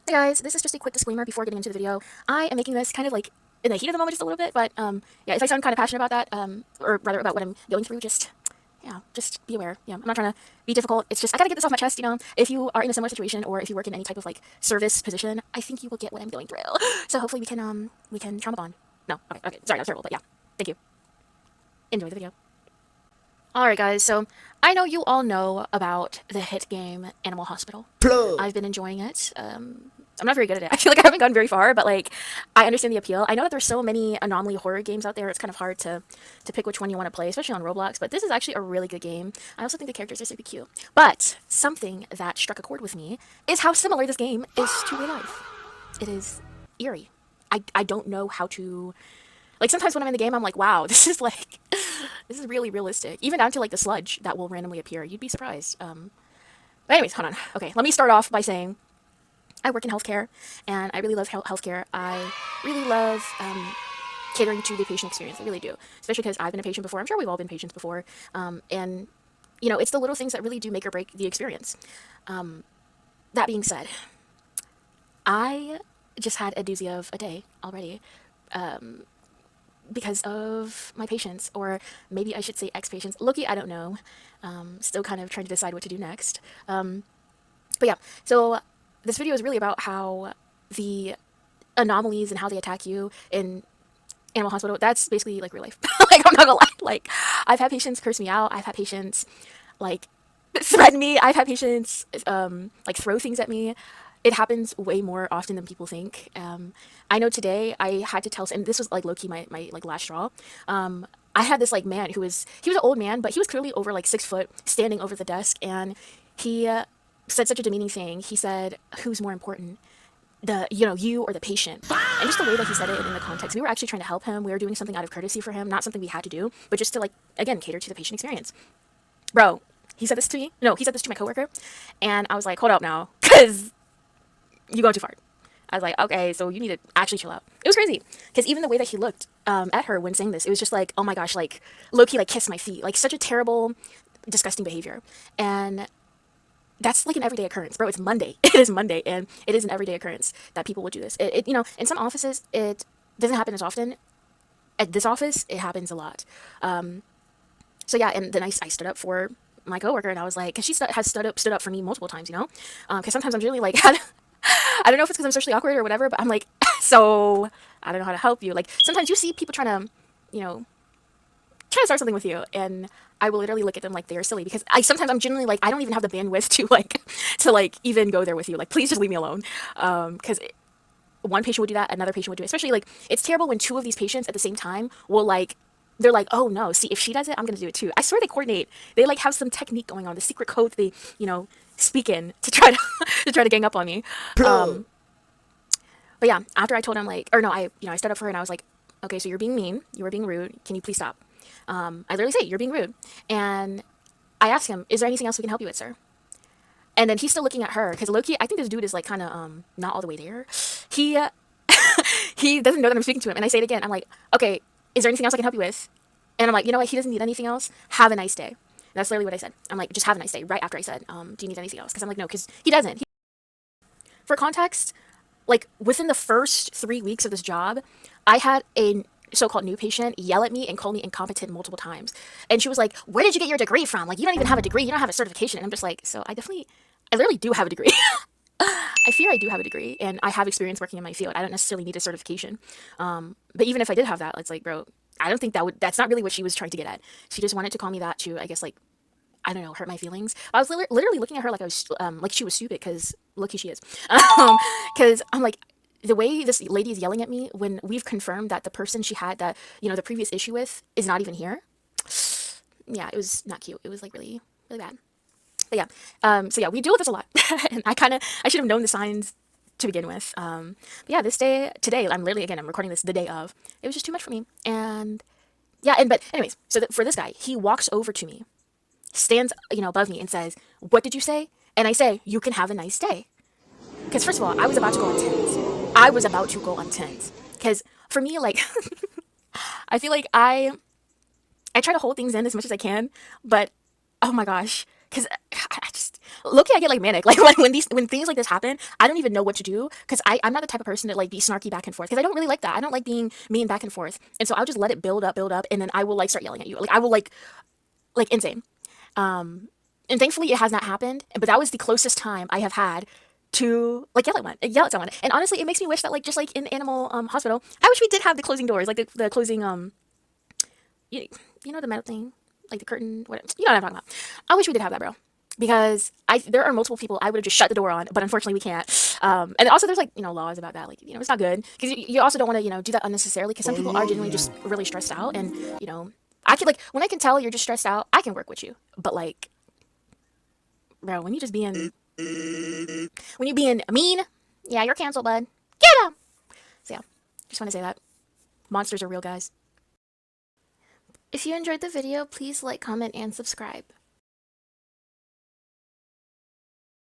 Hey guys, this is just a quick disclaimer before getting into the video. I am making this kind of like in the heat of the moment just a little bit, but yeah, if I sound kind of passionate about that, or rather about what I'm going through, just be aware. Yeah, I'm not trying to be difficult. It's just I gotta get this off my chest. If you are in a similar situation or if you work in any type of like service position, I think you will get what I'm going through. So hopefully we can trauma bond. No, okay, sorry, that was terrible, but yeah, thank you. Enjoy the video. Alright guys, so I know you all know about the hit game Animal Hospital. Plug. I've been enjoying it. I'm not very good at it. I feel like I haven't gone very far, but like I understand the appeal. I know that there's so many anomaly horror games out there. It's kind of hard to pick which one you want to play, especially on Roblox. But this is actually a really good game. I also think the characters are super cute. But something that struck a chord with me is how similar this game is to real life. It is eerie. I don't know how to like sometimes when I'm in the game I'm like, wow, this is like this is really realistic. Even down to like the sludge that will randomly appear. You'd be surprised. But anyways, hold on. Okay, let me start off by saying I work in healthcare, and I really love healthcare. I really love catering to the patient experience. I really do, especially because I've been a patient before. I'm sure we've all been patients before, and it's the little things that really do make or break the experience. That being said, I just had a doozy of a day already because of my patients, or maybe I should say ex-patients. Loki, I don't know. Still kind of trying to decide what to do next. But yeah, so this video is really about how the anomalies and how they attack you in Animal Hospital, that's basically like real life. Like, I'm not gonna lie. Like, I've had patients curse me out. I've had patients, like, threaten me. I've had patients, like, throw things at me. It happens way more often than people think. I know today I had to tell, and this was like low key my like last straw. I had this like man he was an old man, but he was clearly over like 6 foot, standing over the desk, and he said such a demeaning thing. He said, "Who's more important, you or the patient?" And just the way that he said it in the context, we were actually trying to help him. We were doing something out of courtesy for him, not something we had to do, but just to like again cater to the patient experience. Bro, he said this to me. No, he said this to my coworker, and I was like, "Hold up now, because you go too far." I was like, okay, so you need to actually chill out. It was crazy because even the way that he looked at her when saying this, it was just like, oh my gosh, like Loki, like kiss my feet, like such a terrible, disgusting behavior. And that's like an everyday occurrence, bro. It's Monday. It is Monday, and it is an everyday occurrence that people would do this. In some offices, it doesn't happen as often. At this office, it happens a lot. So yeah, and then I stood up for my coworker, and I was like, because has stood up for me multiple times, because sometimes I'm really like, I don't know if it's because I'm socially awkward or whatever, but I'm like, so I don't know how to help you. Like sometimes you see people you know, trying to start something with you, and I will literally look at them like they are silly because I'm genuinely like I don't even have the bandwidth to like even go there with you. Like please just leave me alone, because one patient would do that, another patient would do it. Especially like it's terrible when two of these patients at the same time will like they're like, oh no, see if she does it, I'm gonna do it too. I swear they coordinate. They like have some technique going on, the secret code they speak in to try to to try to gang up on me. Plug. But yeah, after I told him like, or no, I stood up for her and I was like, okay, so you're being mean, you were being rude. Can you please stop? I literally say you're being rude, and I asked him, is there anything else we can help you with, sir? And then he's still looking at her because Loki, I think this dude is like kind of not all the way there. He he doesn't know that I'm speaking to him, and I say it again. I'm like, okay, is there anything else I can help you with? And I'm like, you know what? He doesn't need anything else. Have a nice day. That's literally what I said. I'm like, just have a nice day. Right after I said, do you need anything else? Because I'm like, no, because he doesn't. For context, like within the first 3 weeks of this job, I had a so-called new patient yell at me and call me incompetent multiple times. And she was like, where did you get your degree from? Like, you don't even have a degree. You don't have a certification. And I'm just like, so I literally do have a degree. I fear I do have a degree and I have experience working in my field. I don't necessarily need a certification. But even if I did have that, it's like, bro, I don't think that's not really what she was trying to get at. She just wanted to call me that to, I guess, like, I don't know, hurt my feelings. I was literally looking at her like I was, like she was stupid because lucky she is. Because I'm like, the way this lady is yelling at me when we've confirmed that the person she had the previous issue with is not even here. Yeah, it was not cute. It was like really, really bad. But yeah, so yeah, we deal with this a lot. And I should have known the signs to begin with. But yeah, today, I'm recording this the day of. It was just too much for me. And yeah, but anyways, so for this guy, he walks over to me, stands, above me and says, "What did you say?" And I say, "You can have a nice day." Because first of all, I was about to go on tens. I was about to go on tens. Because for me, like, I feel like I try to hold things in as much as I can, but oh my gosh, because Look, I get like manic. Like when things like this happen, I don't even know what to do because I'm not the type of person to like be snarky back and forth because I don't really like that. I don't like being mean back and forth, and so I'll just let it build up, and then I will like start yelling at you. Like I will like insane. And thankfully it has not happened. But that was the closest time I have had to like yell at someone. And honestly, it makes me wish that like just like in the animal hospital, I wish we did have the closing doors, like the closing you know the metal thing, like the curtain, what you know what I'm talking about. I wish we did have that, bro. Because there are multiple people I would have just shut the door on, but unfortunately we can't. And also there's like laws about that, like it's not good because you also don't want to do that unnecessarily because some people are genuinely just really stressed out, and I can like when I can tell you're just stressed out, I can work with you, but like bro, when you being mean, yeah, you're canceled, bud. Get him. So yeah, just want to say that monsters are real, guys. If you enjoyed the video, please like, comment, and subscribe.